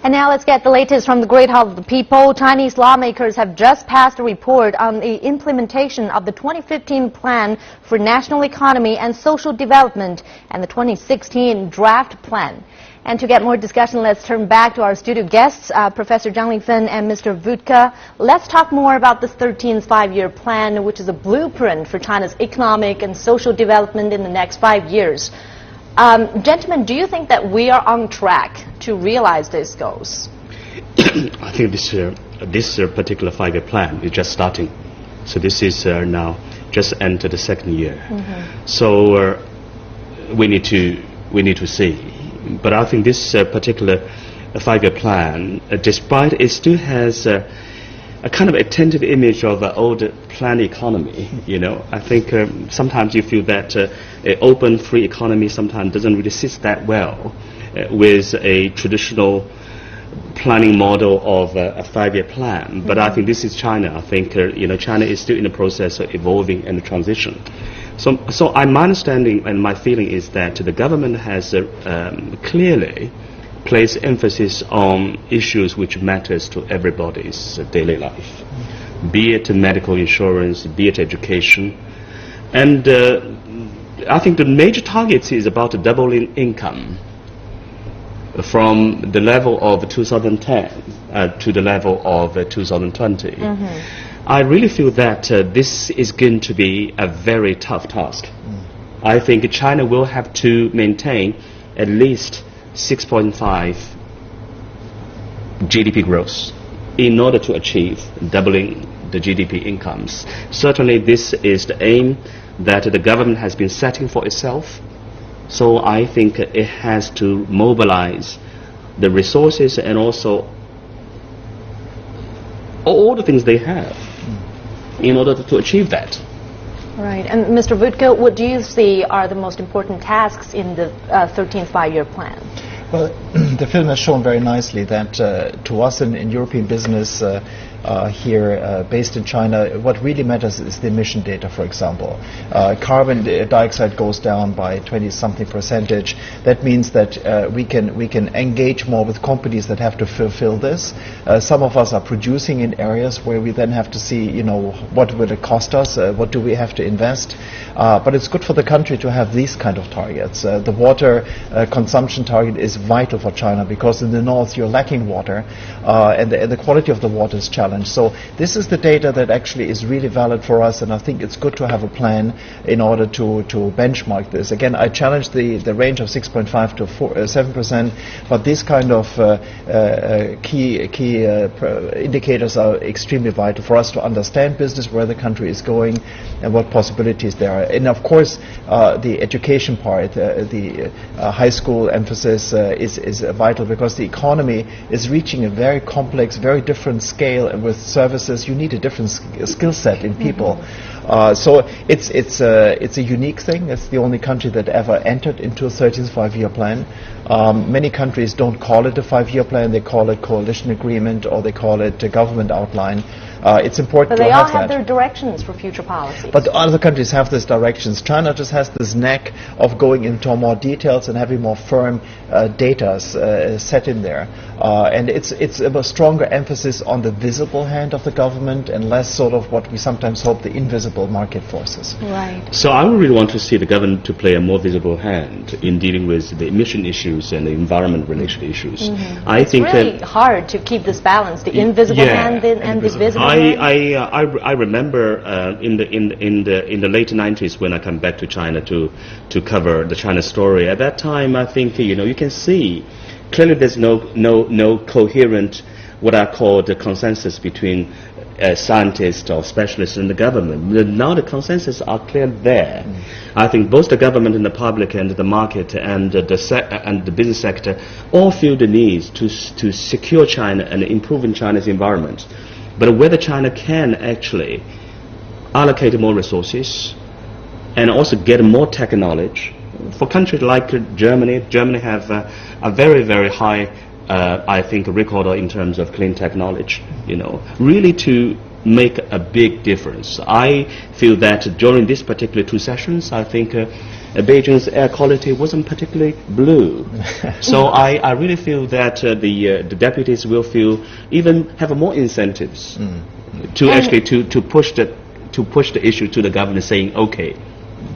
And now let's get the latest from the Great Hall of the People. Chinese lawmakers have just passed a report on the implementation of the 2015 Plan for National Economy and Social Development and the 2016 Draft Plan. And to get more discussion, let's turn back to our studio guests, Professor Zhang Lingfen and Mr. Wuttke. Let's talk more about this 13th five-year plan, which is a blueprint for China's economic and social development in the next 5 years. Gentlemen, do you think that we are on track to realize these goals? I think this particular five-year plan is just starting. So this is now just entered the second year. So we need to see. But I think this particular five-year plan, despite it still has a kind of a tentative image of an old planned economy, I think sometimes you feel that an open, free economy sometimes doesn't really sit that well with a traditional planning model of a five-year plan. But I think this is China. I think China is still in the process of evolving and transition. So my understanding and my feeling is that the government has clearly place emphasis on issues which matters to everybody's daily life, be it medical insurance, be it education. And I think the major target is about doubling income from the level of 2010 to the level of 2020. I really feel that this is going to be a very tough task. I think China will have to maintain at least 6.5 GDP growth in order to achieve doubling the GDP incomes. Certainly this is the aim that the government has been setting for itself. So I think it has to mobilize the resources and also all the things they have in order to achieve that. Right. And Mr. Wuttke, what do you see are the most important tasks in the 13th five-year plan? Well, the film has shown very nicely that to us in European business here based in China, what really matters is the emission data, for example. Carbon dioxide goes down by 20-something percentage. That means that we can engage more with companies that have to fulfill this. Some of us are producing in areas where we then have to see, what will it cost us, what do we have to invest. But it's good for the country to have these kind of targets. The water consumption target is vital for China because in the north you're lacking water and the quality of the water is challenged. So this is the data that actually is really valid for us, and I think it's good to have a plan in order to benchmark this. Again, I challenge the range of 6.5 to 7%, but these kind of key indicators are extremely vital for us to understand business, where the country is going, and what possibilities there are. And of course, the education part, the high school emphasis is vital because the economy is reaching a very complex, very different scale, and with services you need a different skill set in people. So it's a unique thing. It's the only country that ever entered into a 13th five-year plan. Many countries don't call it a five-year plan. They call it coalition agreement or they call it a government outline. It's important to have that. But they all have their directions for future policies. But other countries have these directions. China just has this knack of going into more details and having more firm data set in there. And it's a stronger emphasis on the visible hand of the government and less sort of what we sometimes hope, the invisible market forces. Right. So I would really want to see the government to play a more visible hand in dealing with the emission issues and the environment-related issues. I think it's really hard to keep this balance, the invisible hand and the visible hand. I remember in the late 90s when I come back to China to cover the China story. At that time, I think you can see clearly there's no coherent what I call the consensus between scientists or specialists in the government. Now the consensus are clear there. I think both the government and the public and the market and the business sector all feel the need to secure China and improve in China's environment. But whether China can actually allocate more resources and also get more tech knowledge, for countries like Germany have a very, very high, I think, record in terms of clean tech knowledge, really to make a big difference. I feel that during these particular 2 sessions, I think Beijing's air quality wasn't particularly blue. So I really feel that the deputies will feel even have more incentives to actually to push the issue to the government, saying, okay,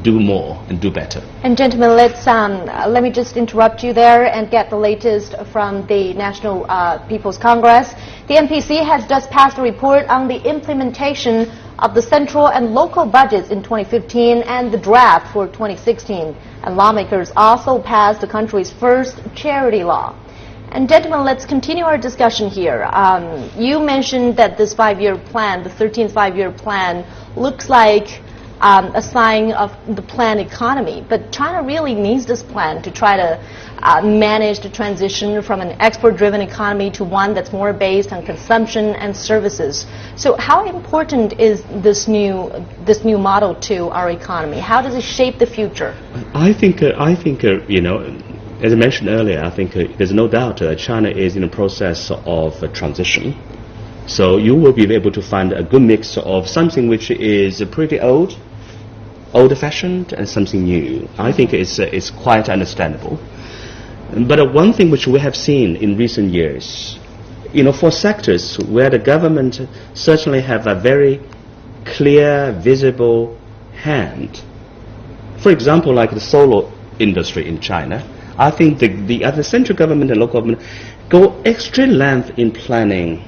do more and do better. And gentlemen, let me just interrupt you there and get the latest from the National People's Congress. The NPC has just passed a report on the implementation of the central and local budgets in 2015 and the draft for 2016. And lawmakers also passed the country's first charity law. And gentlemen, let's continue our discussion here. You mentioned that this 5-year plan, the 13th 5-year plan, looks like a sign of the planned economy. But China really needs this plan to try to manage the transition from an export-driven economy to one that's more based on consumption and services. So how important is this new model to our economy? How does it shape the future? I think you know, as I mentioned earlier, I think there's no doubt China is in a process of transition. So you will be able to find a good mix of something which is pretty old-fashioned, and something new. I think it's quite understandable. But one thing which we have seen in recent years, you know, for sectors where the government certainly have a very clear, visible hand. For example, like the solar industry in China, I think the central government and local government go extra length in planning,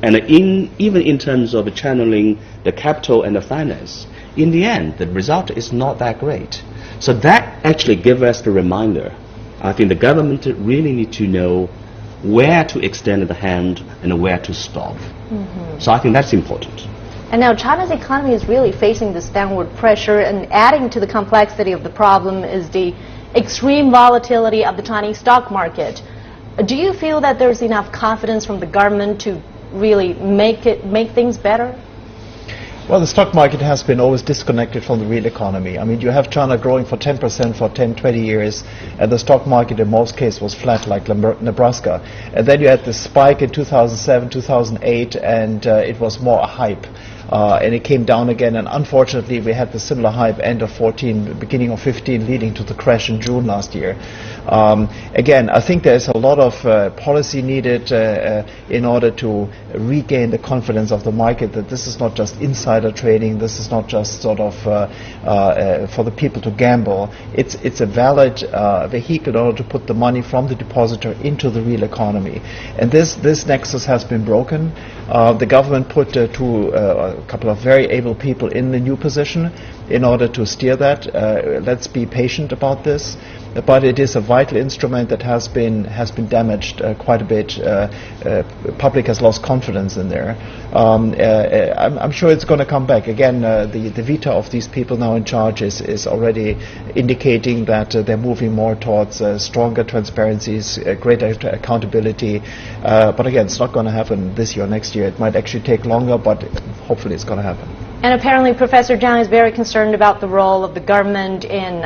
and even in terms of channeling the capital and the finance. In the end, the result is not that great. So that actually gives us the reminder. I think the government really need to know where to extend the hand and where to stop. So I think that's important. And now China's economy is really facing this downward pressure, and adding to the complexity of the problem is the extreme volatility of the Chinese stock market. Do you feel that there's enough confidence from the government to really make things better? Well, the stock market has been always disconnected from the real economy. I mean, you have China growing for 10% for 10, 20 years, and the stock market in most cases was flat, like Nebraska. And then you had this spike in 2007, 2008, and it was more a hype. And it came down again, and unfortunately we had the similar hype end of 14, beginning of 15, leading to the crash in June last year. Again, I think there's a lot of policy needed in order to regain the confidence of the market that this is not just insider trading, this is not just sort of for the people to gamble. It's a valid vehicle in order to put the money from the depositor into the real economy. And this nexus has been broken. The government put a couple of very able people in the new position in order to steer that. Let's be patient about this. But it is a vital instrument that has been damaged quite a bit. Public has lost confidence in there. I'm sure it's going to come back. Again, the veto of these people now in charge is already indicating that they're moving more towards stronger transparencies, greater accountability. But again, it's not going to happen this year or next year. It might actually take longer, but hopefully it's going to happen. And apparently Professor Zhang is very concerned about the role of the government in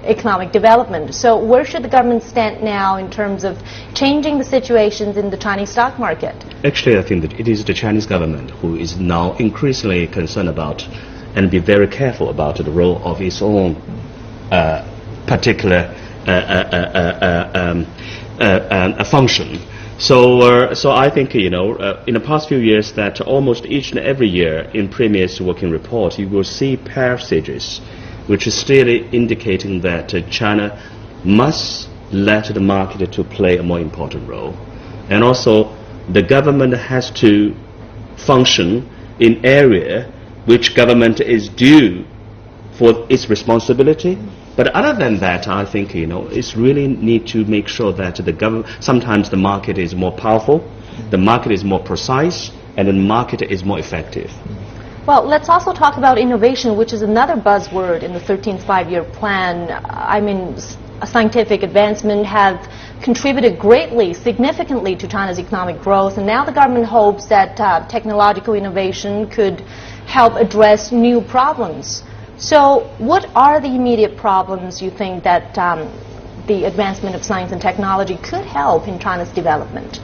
economic development. So where should the government stand now in terms of changing the situations in the Chinese stock market? Actually, I think that it is the Chinese government who is now increasingly concerned about and be very careful about the role of its own particular function. So I think, you know, in the past few years that almost each and every year in Premier's working report, you will see passages which is still indicating that China must let the market to play a more important role. And also the government has to function in area which government is due for its responsibility. But other than that, I think, you know, it's really need to make sure that sometimes the market is more powerful, the market is more precise, and the market is more effective. Well, let's also talk about innovation, which is another buzzword in the 13th 5-year plan. I mean, scientific advancement have contributed greatly, significantly to China's economic growth, and now the government hopes that technological innovation could help address new problems. So what are the immediate problems you think that the advancement of science and technology could help in China's development?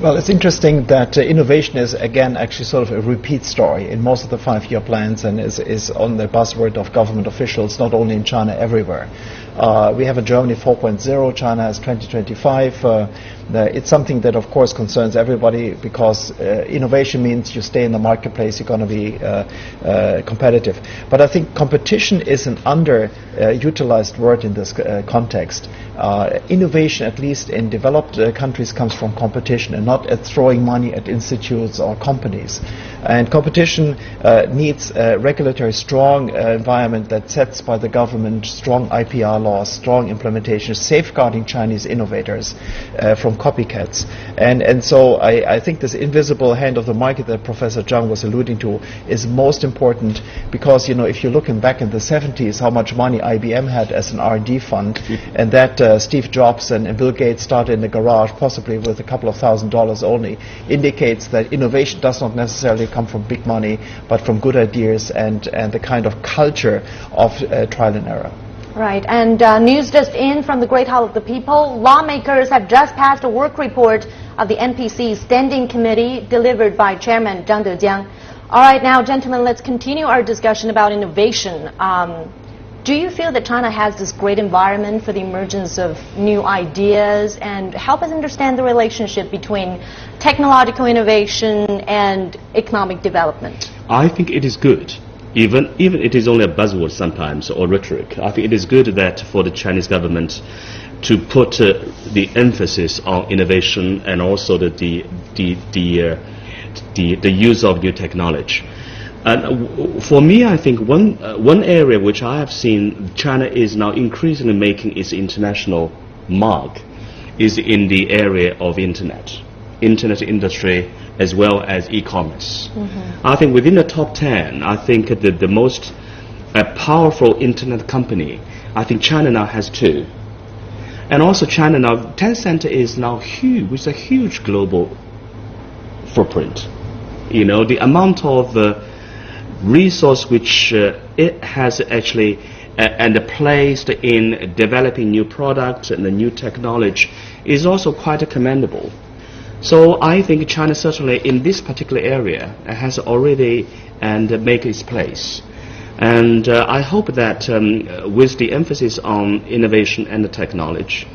Well, it's interesting that innovation is, again, actually sort of a repeat story in most of the 5-year plans and is on the buzzword of government officials, not only in China, everywhere. We have a Germany 4.0, China has 2025. It's something that, of course, concerns everybody because innovation means you stay in the marketplace, you're going to be competitive. But I think competition is an underutilized word in this context. Innovation, at least in developed countries, comes from competition and not at throwing money at institutes or companies. And competition needs a regulatory strong environment that sets by the government strong IPR laws, strong implementation, safeguarding Chinese innovators from copycats. And so I think this invisible hand of the market that Professor Zhang was alluding to is most important because, you know, if you're looking back in the 70s, how much money IBM had as an R&D fund, and that Steve Jobs and Bill Gates started in the garage, possibly with a couple of $1,000s only, indicates that innovation does not necessarily come from big money, but from good ideas and the kind of culture of trial and error. Right, and news just in from the Great Hall of the People. Lawmakers have just passed a work report of the NPC Standing Committee delivered by Chairman Zhang Dejiang. All right, now, gentlemen, let's continue our discussion about innovation. Do you feel that China has this great environment for the emergence of new ideas, and help us understand the relationship between technological innovation and economic development? I think it is good. Even it is only a buzzword sometimes or rhetoric. I think it is good that for the Chinese government to put the emphasis on innovation and also the use of new technology. And for me, I think one area which I have seen China is now increasingly making its international mark is in the area of internet industry as well as e-commerce. I think within the top 10, I think the most powerful internet company, I think China now has 2. And also China now, Tencent is now huge, with a huge global footprint. You know, the amount of resource which it has actually and placed in developing new products and the new technology is also quite commendable. So I think China certainly in this particular area has already make its place. And I hope that with the emphasis on innovation and the technology,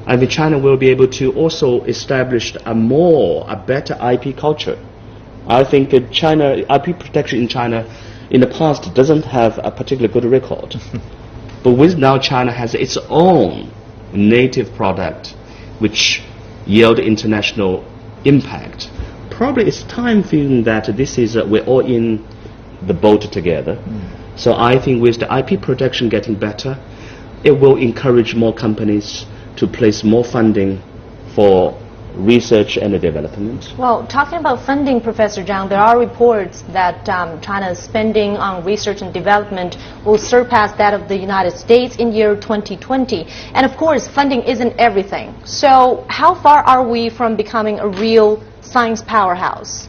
I think China will be able to also establish a better IP culture. I think China, IP protection in China in the past doesn't have a particularly good record. But with now China has its own native product which yield international impact. Probably it's time feeling that this is we're all in the boat together. So I think with the IP protection getting better, it will encourage more companies to place more funding for research and development. Well, talking about funding, Professor Zhang, there are reports that China's spending on research and development will surpass that of the United States in year 2020. And of course, funding isn't everything. So how far are we from becoming a real science powerhouse?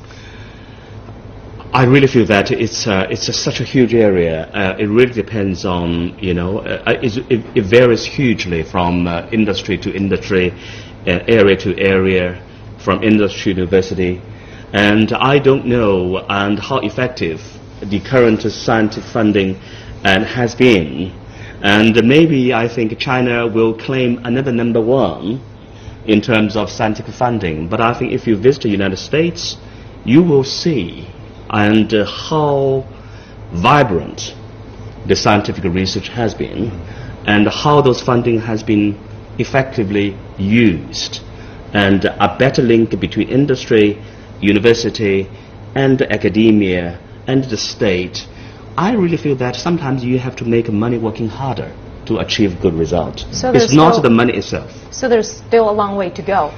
I really feel that it's such a huge area. It really depends on, you know, it varies hugely from industry to industry, area to area, from industry to university. And I don't know and how effective the current scientific funding has been. And maybe I think China will claim another #1 in terms of scientific funding. But I think if you visit the United States, you will see and how vibrant the scientific research has been and how those funding has been effectively used, and a better link between industry, university and academia and the state. I really feel that sometimes you have to make money working harder to achieve good results. So it's not the money itself. So there's still a long way to go.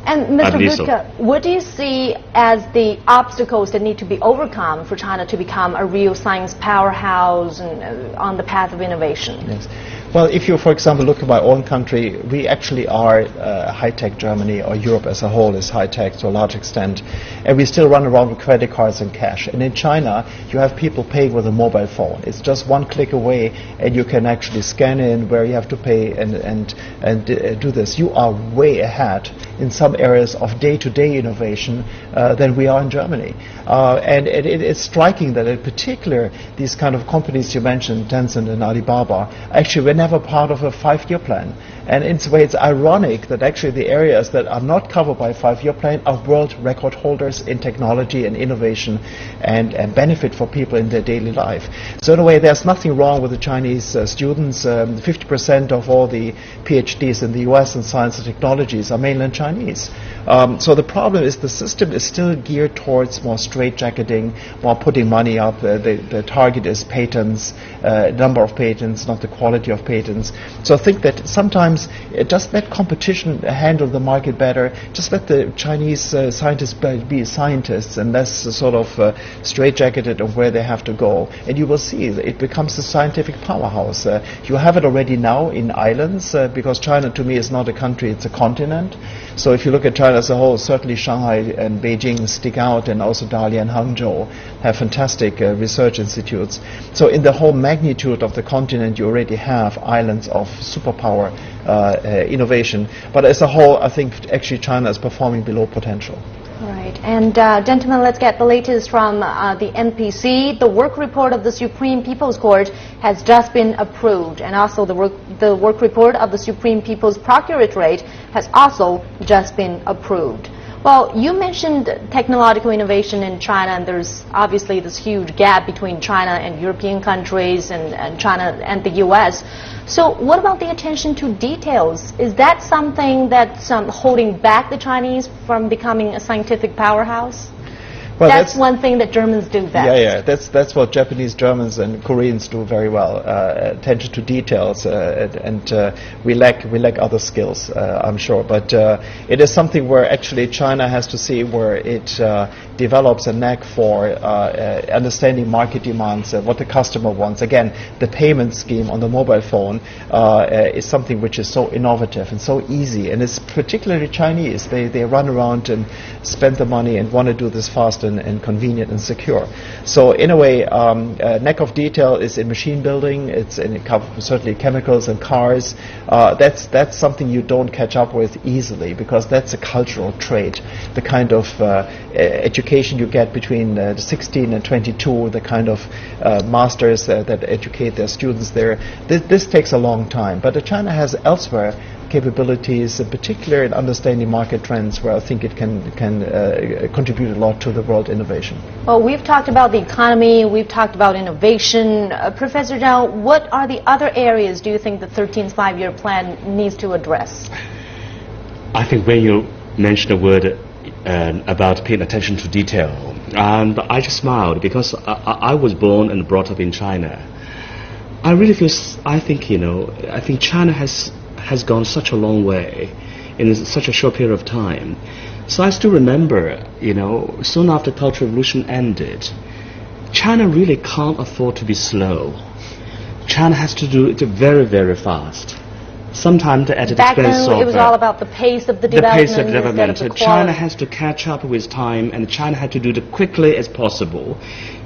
And Mr. Wuttke, what do you see as the obstacles that need to be overcome for China to become a real science powerhouse and on the path of innovation? Yes. Well, if you, for example, look at my own country, we actually are high-tech Germany, or Europe as a whole is high-tech to a large extent, and we still run around with credit cards and cash. And in China, you have people paying with a mobile phone. It's just one click away, and you can actually scan in where you have to pay and do this. You are way ahead in some some areas of day-to-day innovation than we are in Germany. And it's striking that in particular these kind of companies you mentioned, Tencent and Alibaba, actually were never part of a 5-year plan. And in a way it's ironic that actually the areas that are not covered by a 5-year plan are world record holders in technology and innovation and benefit for people in their daily life. So in a way there's nothing wrong with the Chinese students. 50% of all the PhDs in the US in science and technologies are mainland Chinese. So the problem is the system is still geared towards more straitjacketing, more putting money up. The target is patents, number of patents, not the quality of patents. So I think that sometimes just let competition handle the market better. Just let the Chinese scientists be scientists and less sort of straitjacketed of where they have to go. And you will see it becomes a scientific powerhouse. You have it already now in islands because China to me is not a country, it's a continent. So if you look at China as a whole, certainly Shanghai and Beijing stick out, and also Dalian and Hangzhou have fantastic research institutes. So in the whole magnitude of the continent, you already have islands of superpower innovation. But as a whole, I think actually China is performing below potential. Right. And gentlemen, let's get the latest from the NPC. The work report of the Supreme People's Court has just been approved, and also the work report of the Supreme People's Procuratorate has also just been approved. Well, you mentioned technological innovation in China, and there's obviously this huge gap between China and European countries and China and the U.S. So what about the attention to details? Is that something that's holding back the Chinese from becoming a scientific powerhouse? Well, that's one thing that Germans do best. Yeah, that's what Japanese, Germans, and Koreans do very well. Attention to details, and we lack other skills, I'm sure. But it is something where actually China has to see where it develops a knack for understanding market demands, what the customer wants. Again, the payment scheme on the mobile phone is something which is so innovative and so easy, and it's particularly Chinese. They run around and spend the money and want to do this fast and convenient and secure. So in a way, knack of detail is in machine building. It's in certainly chemicals and cars. That's something you don't catch up with easily because that's a cultural trait. The kind of education you get between 16 and 22, the kind of masters that educate their students there. This takes a long time. But China has elsewhere capabilities, particularly in understanding market trends, where I think it can contribute a lot to the world innovation. Well, we've talked about the economy, we've talked about innovation. Professor Zhao, what are the other areas do you think the 13th five-year plan needs to address? I think when you mention the word about paying attention to detail, and I just smiled because I was born and brought up in China. I really feel, I think China has gone such a long way in such a short period of time. So I still remember, soon after the Cultural Revolution ended, China really can't afford to be slow. China has to do it very, very fast. Sometimes at the expense of... it was all about the pace of the development. China has to catch up with time, and China had to do it quickly as possible.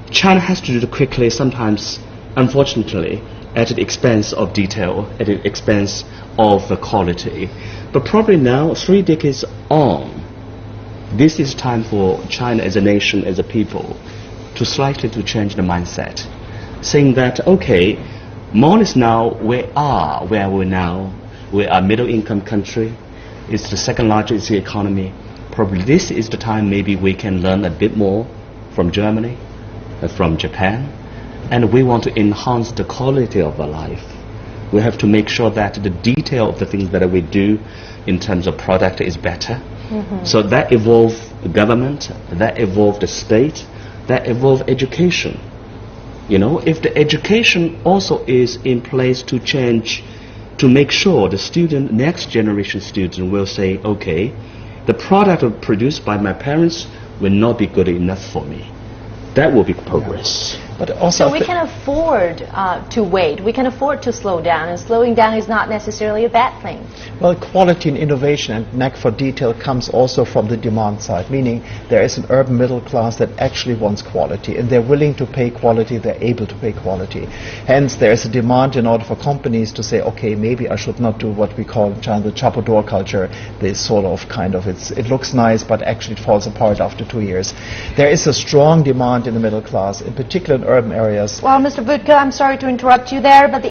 China has to do it quickly, sometimes, unfortunately, at the expense of detail, at the expense of quality. But probably now, 3 decades on, this is time for China as a nation, as a people, to slightly to change the mindset, saying that, okay, more or less now we are where we're now. We are a middle-income country. It's the second largest economy. Probably this is the time maybe we can learn a bit more from Germany, from Japan, and we want to enhance the quality of our life. We have to make sure that the detail of the things that we do in terms of product is better. So that involves the government, that involves the state, that involves education. If the education also is in place to change, to make sure the student, next generation student will say, okay, the product produced by my parents will not be good enough for me. That will be progress. But also So we can afford to wait. We can afford to slow down, and slowing down is not necessarily a bad thing. Well, quality and innovation and knack for detail comes also from the demand side, meaning there is an urban middle class that actually wants quality, and they're willing to pay quality, they're able to pay quality. Hence, there is a demand in order for companies to say, okay, maybe I should not do what we call in China the chapeau culture, this sort of it looks nice, but actually it falls apart after 2 years. There is a strong demand in the middle class, in particular in urban areas. Well, Mr. Wuttke, I'm sorry to interrupt you there, but the